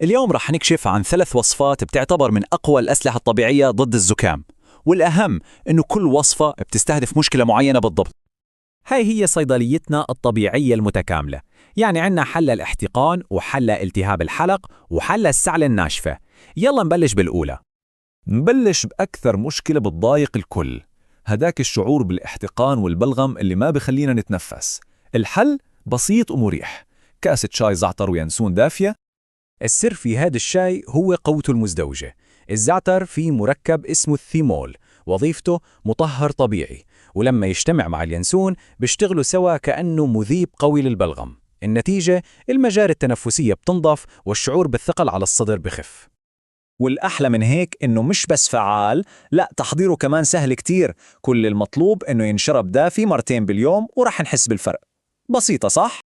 اليوم رح نكشف عن 3 وصفات بتعتبر من أقوى الأسلحة الطبيعية ضد الزكام، والأهم إنه كل وصفة بتستهدف مشكلة معينة بالضبط. هاي هي صيدليتنا الطبيعية المتكاملة، يعني عنا حل الاحتقان وحل التهاب الحلق وحل السعلة الناشفة. يلا نبلش بالأولى. نبلش بأكثر مشكلة بتضايق الكل، هداك الشعور بالاحتقان والبلغم اللي ما بخلينا نتنفس. الحل بسيط ومريح، كاسة شاي زعتر وينسون دافية. السر في هذا الشاي هو قوته المزدوجة. الزعتر فيه مركب اسمه الثيمول، وظيفته مطهر طبيعي، ولما يجتمع مع اليانسون بيشتغلوا سوا كأنه مذيب قوي للبلغم. النتيجة المجاري التنفسية بتنضف والشعور بالثقل على الصدر بخف. والأحلى من هيك إنه مش بس فعال، لا تحضيره كمان سهل كتير. كل المطلوب إنه ينشرب دافي 2 مرات باليوم ورح نحس بالفرق. بسيطة صح؟